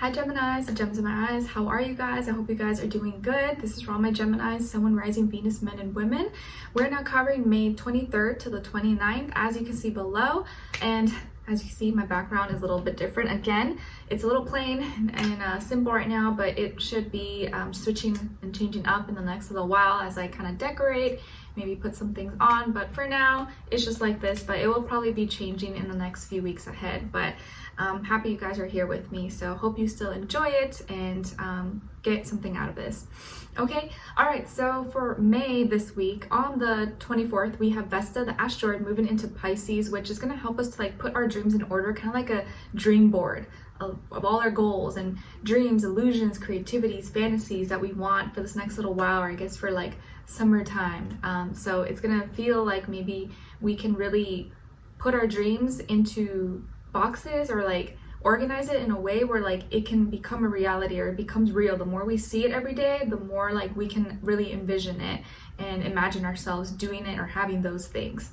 Hi Geminis, gems in my eyes. How are you guys? I hope you guys are doing good. This is for all my Geminis, Sun, Moon, Rising, Venus, men and women. We're now covering May 23rd to the 29th, as you can see below. And as you see, my background is a little bit different. Again, it's a little plain and simple right now, but it should be switching and changing up in the next little while as I kind of decorate, maybe put some things on. But for now, it's just like this, but it will probably be changing in the next few weeks ahead. But I'm happy you guys are here with me, so hope you still enjoy it and get something out of this. Okay, all right, so for May this week, on the 24th, we have Vesta, the asteroid, moving into Pisces, which is going to help us to like put our dreams in order, kind of like a dream board of all our goals and dreams, illusions, creativities, fantasies that we want for this next little while, or I guess for like summertime. So it's going to feel like maybe we can really put our dreams into boxes or like organize it in a way where like it can become a reality or it becomes real. The more we see it every day, the more like we can really envision it and imagine ourselves doing it or having those things.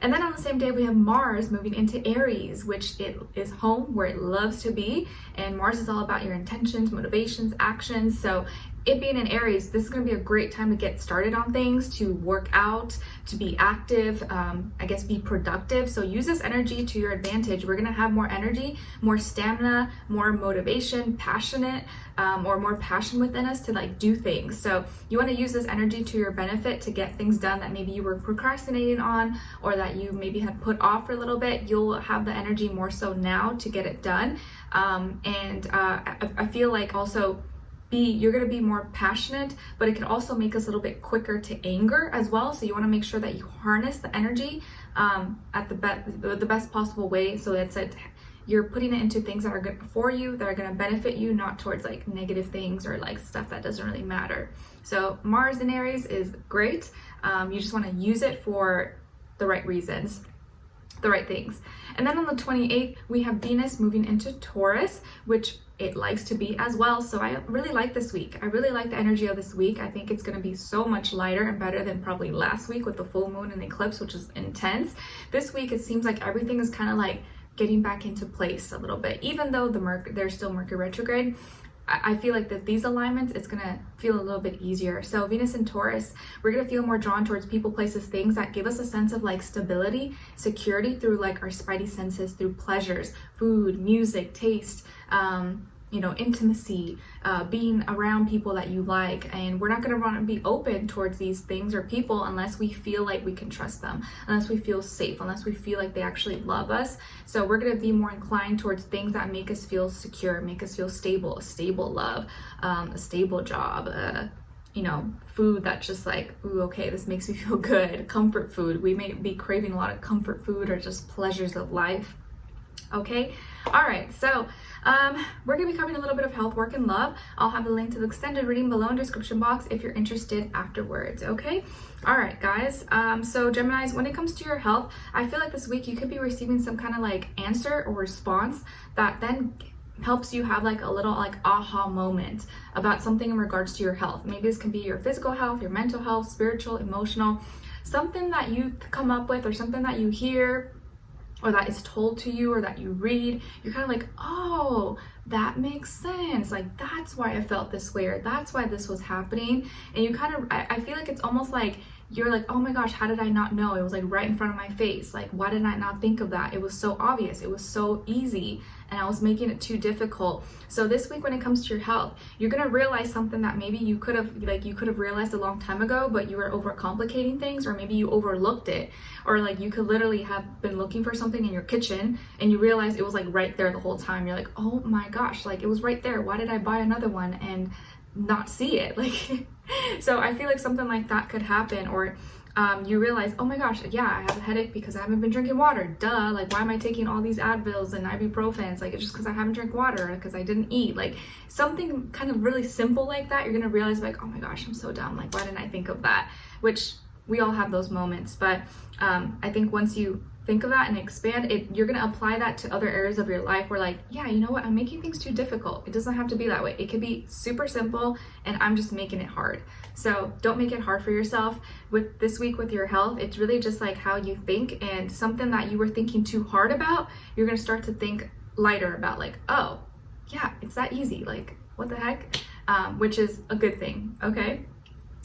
And then on the same day, we have Mars moving into Aries, which it is home where it loves to be. And Mars is all about your intentions, motivations, actions. So it being in Aries, this is going to be a great time to get started on things, to work out, to be active, I guess be productive. So use this energy to your advantage. We're going to have more energy, more stamina, more motivation, passionate, or more passion within us to like do things. So you want to use this energy to your benefit to get things done that maybe you were procrastinating on or that you maybe had put off for a little bit. You'll have the energy more so now to get it done. I feel like also you're going to be more passionate, but it can also make us a little bit quicker to anger as well. So you want to make sure that you harness the energy at the best possible way, so that's it. You're putting it into things that are good for you, that are going to benefit you, not towards like negative things or like stuff that doesn't really matter. So Mars in Aries is great. You just want to use it for the right reasons, the right things. And then on the 28th, we have Venus moving into Taurus, which it likes to be as well. So I really like this week. I really like the energy of this week. I think it's going to be so much lighter and better than probably last week with the full moon and eclipse, which is intense. This week, it seems like everything is kind of like getting back into place a little bit, even though there's still Mercury retrograde. I feel like that these alignments, it's gonna feel a little bit easier. So Venus and Taurus, we're gonna feel more drawn towards people, places, things that give us a sense of like stability, security through like our spidey senses, through pleasures, food, music, taste, intimacy, being around people that you like. And we're not going to want to be open towards these things or people unless we feel like we can trust them, unless we feel safe, unless we feel like they actually love us. So we're going to be more inclined towards things that make us feel secure, make us feel stable, a stable love, a stable job, food that's just like, ooh, okay, this makes me feel good. Comfort food. We may be craving a lot of comfort food or just pleasures of life. Okay, all right, so we're going to be covering a little bit of health, work, and love. I'll have a link to the extended reading below in the description box if you're interested afterwards, okay? All right, guys, so Geminis, when it comes to your health, I feel like this week you could be receiving some kind of like answer or response that then helps you have like a little like aha moment about something in regards to your health. Maybe this can be your physical health, your mental health, spiritual, emotional, something that you come up with or something that you hear or that is told to you or that you read. You're kind of like, oh, that makes sense. Like, that's why I felt this way, or that's why this was happening. And you kind of, I feel like it's almost like you're like, oh my gosh, how did I not know? It was like right in front of my face. Like, why did I not think of that? It was so obvious. It was so easy. And I was making it too difficult. So this week, when it comes to your health, you're going to realize something that maybe you could have realized a long time ago, but you were overcomplicating things, or maybe you overlooked it, or like you could literally have been looking for something in your kitchen and you realized it was like right there the whole time. You're like, oh my gosh, like it was right there. Why did I buy another one and not see it? Like, so I feel like something like that could happen. Or you realize, oh my gosh, yeah, I have a headache because I haven't been drinking water. Duh, like why am I taking all these Advils and ibuprofens? Like it's just because I haven't drank water or because I didn't eat. Like something kind of really simple like that, you're gonna realize like, oh my gosh, I'm so dumb. Like why didn't I think of that? Which we all have those moments. But I think once you think of that and expand it, you're going to apply that to other areas of your life where like, yeah, you know what, I'm making things too difficult. It doesn't have to be that way. It could be super simple and I'm just making it hard. So don't make it hard for yourself. With this week with your health, it's really just like how you think, and something that you were thinking too hard about, you're going to start to think lighter about, like, oh yeah, It's that easy. Like, what the heck? Which is a good thing, okay?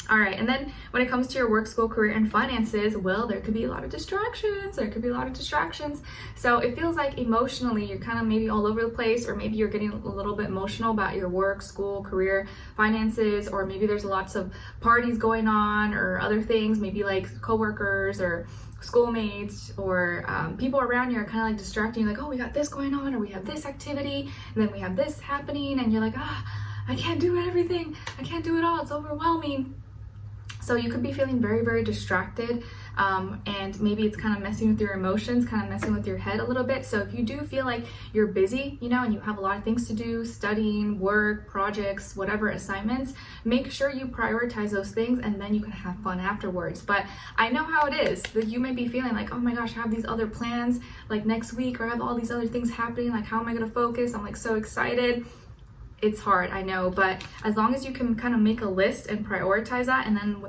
All right, and then when it comes to your work, school, career, and finances, well, there could be a lot of distractions. So it feels like emotionally you're kind of maybe all over the place, or maybe you're getting a little bit emotional about your work, school, career, finances, or maybe there's lots of parties going on or other things, maybe like coworkers or schoolmates or people around you are kind of like distracting you, like, oh, we got this going on, or we have this activity, and then we have this happening, and you're like, I can't do everything. I can't do it all. It's overwhelming. So you could be feeling very, very distracted, and maybe it's kind of messing with your emotions, kind of messing with your head a little bit. So if you do feel like you're busy, you know, and you have a lot of things to do, studying, work, projects, whatever assignments, make sure you prioritize those things, and then you can have fun afterwards. But I know how it is, that you may be feeling like, oh my gosh, I have these other plans like next week, or I have all these other things happening. Like, how am I going to focus? I'm like so excited. It's hard, I know, but as long as you can kind of make a list and prioritize that, and then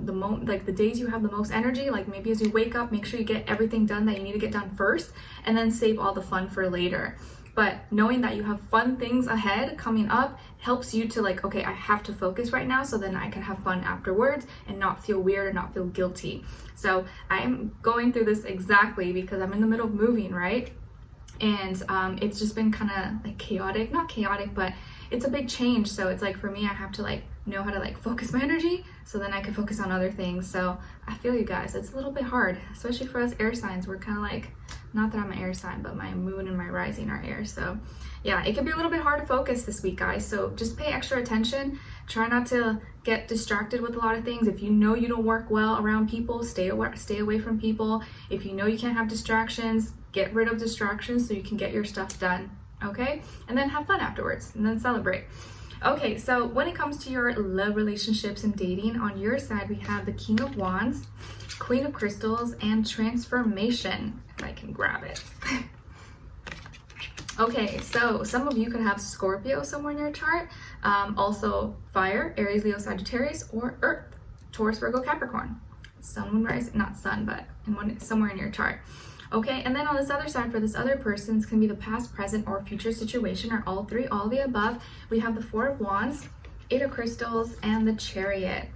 the days you have the most energy, like maybe as you wake up, make sure you get everything done that you need to get done first, and then save all the fun for later. But knowing that you have fun things ahead coming up helps you to like, okay, I have to focus right now, so then I can have fun afterwards and not feel weird and not feel guilty. So I'm going through this exactly because I'm in the middle of moving, right? And it's just been kind of like chaotic, not chaotic, but it's a big change. So it's like, for me, I have to like know how to like focus my energy so then I can focus on other things. So I feel you guys, it's a little bit hard, especially for us air signs. We're kind of like, not that I'm an air sign, but my moon and my rising are air. So yeah, it can be a little bit hard to focus this week, guys. So just pay extra attention. Try not to get distracted with a lot of things. If you know you don't work well around people, stay away from people. If you know you can't have distractions, get rid of distractions so you can get your stuff done, okay? And then have fun afterwards, and then celebrate. Okay, so when it comes to your love, relationships, and dating, on your side, we have the King of Wands, Queen of Crystals, and Transformation, if I can grab it. Okay, so some of you could have Scorpio somewhere in your chart, also fire, Aries, Leo, Sagittarius, or Earth, Taurus, Virgo, Capricorn. Sun, moon, rise, not sun, but somewhere in your chart. Okay, and then on this other side, for this other person, it's going to be the past, present, or future situation, or all three, all the above. We have the Four of Wands, Eight of Crystals, and the Chariot.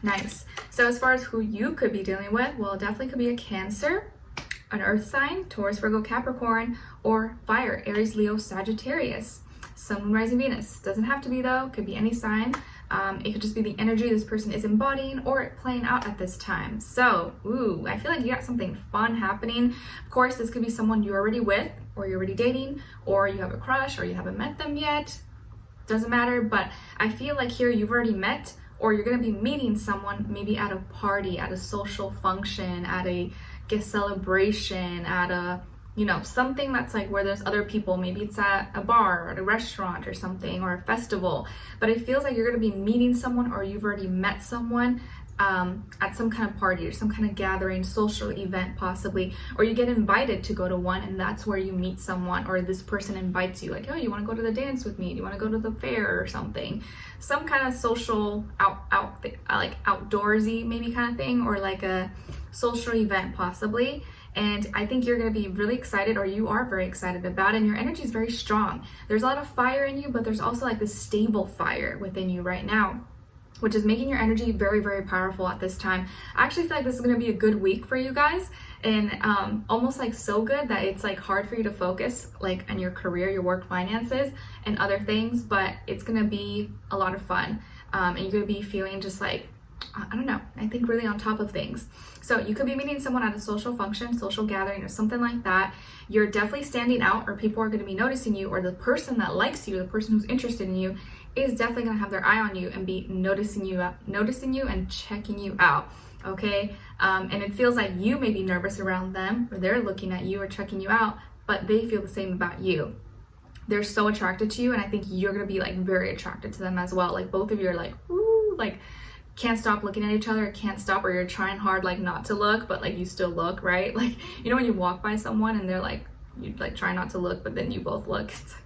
Nice. So as far as who you could be dealing with, well, it definitely could be a Cancer, an Earth sign, Taurus, Virgo, Capricorn, or fire, Aries, Leo, Sagittarius. Sun, moon, rising, Venus. Doesn't have to be, though. Could be any sign. It could just be the energy this person is embodying or playing out at this time. So, I feel like you got something fun happening. Of course, this could be someone you're already with, or you're already dating, or you have a crush, or you haven't met them yet. Doesn't matter, but I feel like here you've already met, or you're going to be meeting someone maybe at a party, at a social function, at a guest celebration, at a something that's like where there's other people. Maybe it's at a bar or at a restaurant or something, or a festival. But it feels like you're going to be meeting someone, or you've already met someone at some kind of party or some kind of gathering, social event possibly, or you get invited to go to one, and that's where you meet someone, or this person invites you, like, oh, you want to go to the dance with me? Do you want to go to the fair or something? Some kind of social like outdoorsy maybe kind of thing, or like a social event possibly. And I think you're going to be really excited, or you are very excited about it, and your energy is very strong. There's a lot of fire in you, but there's also like this stable fire within you right now, which is making your energy very, very powerful at this time. I actually feel like this is going to be a good week for you guys, and almost like so good that it's like hard for you to focus like on your career, your work, finances, and other things, but it's going to be a lot of fun. And you're going to be feeling just like, I don't know, I think really on top of things. So you could be meeting someone at a social function, social gathering, or something like that. You're definitely standing out, or people are going to be noticing you, or the person that likes you, the person who's interested in you, is definitely going to have their eye on you and be noticing you and checking you out. Okay, and it feels like you may be nervous around them, or they're looking at you or checking you out, but they feel the same about you. They're so attracted to you, and I think you're going to be like very attracted to them as well. Like both of you are like, ooh, like can't stop looking at each other, can't stop, or you're trying hard like not to look, but like you still look, right? Like, you know when you walk by someone and they're like, you like try not to look, but then you both look. It's like,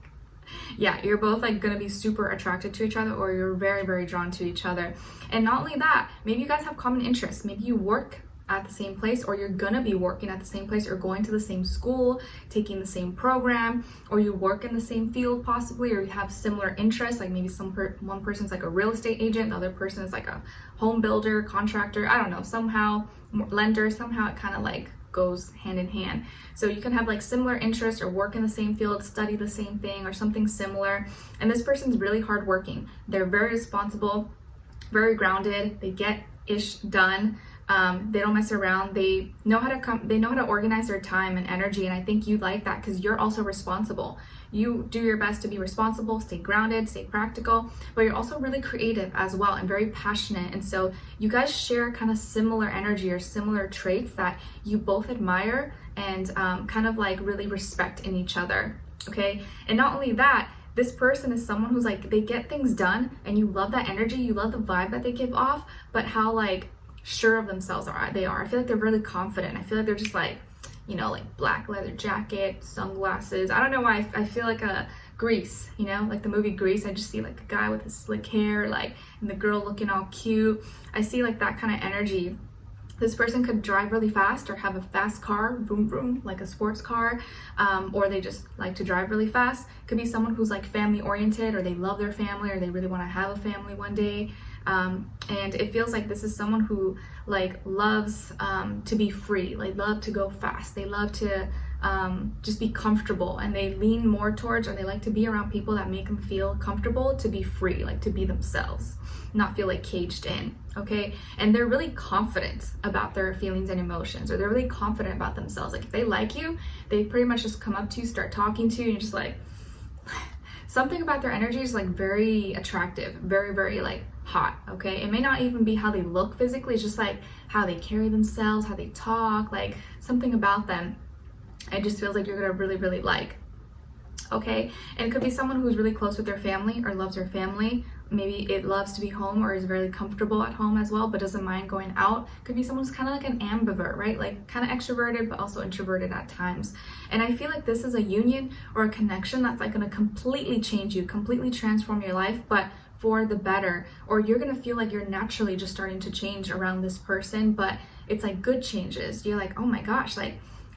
yeah, you're both like gonna be super attracted to each other, or you're very, very drawn to each other. And not only that, maybe you guys have common interests. Maybe you work at the same place, or you're gonna be working at the same place, or going to the same school, taking the same program, or you work in the same field possibly, or you have similar interests, like maybe one person's like a real estate agent, the other person is like a home builder, contractor, I don't know, somehow lender, somehow it kind of like goes hand in hand. So you can have like similar interests or work in the same field, study the same thing or something similar. And this person's really hardworking. They're very responsible, very grounded. They get ish done. They don't mess around. They know how to organize their time and energy. And I think you like that because you're also responsible. You do your best to be responsible, stay grounded, stay practical, but you're also really creative as well and very passionate. And so you guys share kind of similar energy or similar traits that you both admire and kind of like really respect in each other. Okay. And not only that, this person is someone who's like, they get things done and you love that energy. You love the vibe that they give off, but how like sure of themselves they are. I feel like they're really confident. I feel like they're just like, you know, like black leather jacket, sunglasses. I don't know why I feel like a Grease, you know, like the movie Grease. I just see like a guy with his slick hair, like, and the girl looking all cute. I see like that kind of energy. This person could drive really fast or have a fast car, boom, boom, like a sports car, or they just like to drive really fast. Could be someone who's like family oriented, or they love their family, or they really want to have a family one day. And it feels like this is someone who like loves to be free, like love to go fast. They love to just be comfortable, and they lean more towards, or they like to be around people that make them feel comfortable to be free, like to be themselves, not feel like caged in. Okay. And they're really confident about their feelings and emotions, or they're really confident about themselves. Like if they like you, they pretty much just come up to you, start talking to you, and you're just like, something about their energy is like very attractive, very, very like hot. Okay. It may not even be how they look physically. It's just like how they carry themselves, how they talk, like something about them. It just feels like you're gonna really, really like. Okay. And it could be someone who's really close with their family or loves their family. Maybe it loves to be home or is very comfortable at home as well, but doesn't mind going out. Could be someone who's kind of like an ambivert, right? Like kind of extroverted, but also introverted at times. And I feel like this is a union or a connection that's like going to completely change you, completely transform your life, but for the better. Or you're going to feel like you're naturally just starting to change around this person, but it's like good changes. You're like, oh my gosh, like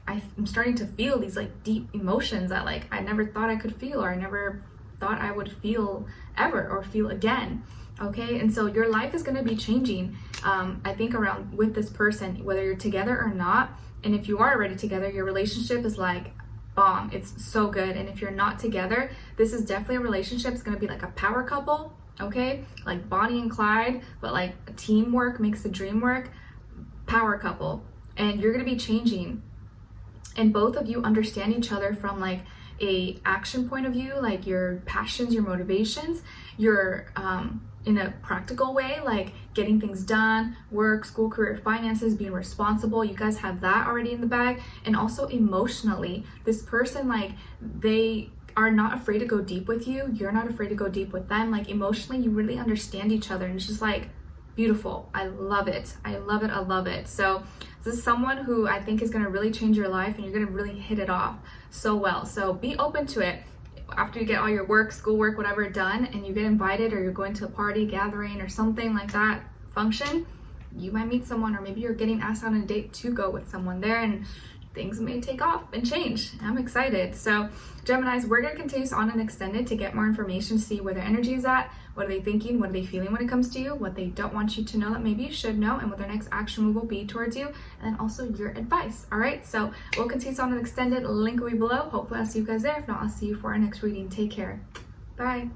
I'm starting to feel these like deep emotions that like I never thought I could feel, or I never thought I would feel ever or feel again. Okay. And so your life is going to be changing, I think, around with this person, whether you're together or not. And if you are already together, your relationship is like bomb. It's so good. And if you're not together, this is definitely a relationship. It's going to be like a power couple. Okay. Like Bonnie and Clyde, but like teamwork makes the dream work. Power couple. And you're going to be changing. And both of you understand each other from like a action point of view, like your passions, your motivations, your in a practical way, like getting things done, work, school, career, finances, being responsible. You guys have that already in the bag. And also emotionally, this person, like they are not afraid to go deep with you. You're not afraid to go deep with them. Like emotionally, you really understand each other, and it's just like beautiful. I love it. I love it. I love it. So this is someone who I think is going to really change your life, and you're going to really hit it off so well. So be open to it. After you get all your work, schoolwork, whatever done, and you get invited, or you're going to a party, gathering, or something like that, function, you might meet someone, or maybe you're getting asked on a date to go with someone there, and things may take off and change. I'm excited. So Geminis, we're going to continue on and extended to get more information, see where their energy is at, what are they thinking, what are they feeling when it comes to you, what they don't want you to know that maybe you should know, and what their next action move will be towards you, and then also your advice. All right, so we'll continue on and extended. Link will be below. Hopefully I'll see you guys there. If not, I'll see you for our next reading. Take care. Bye.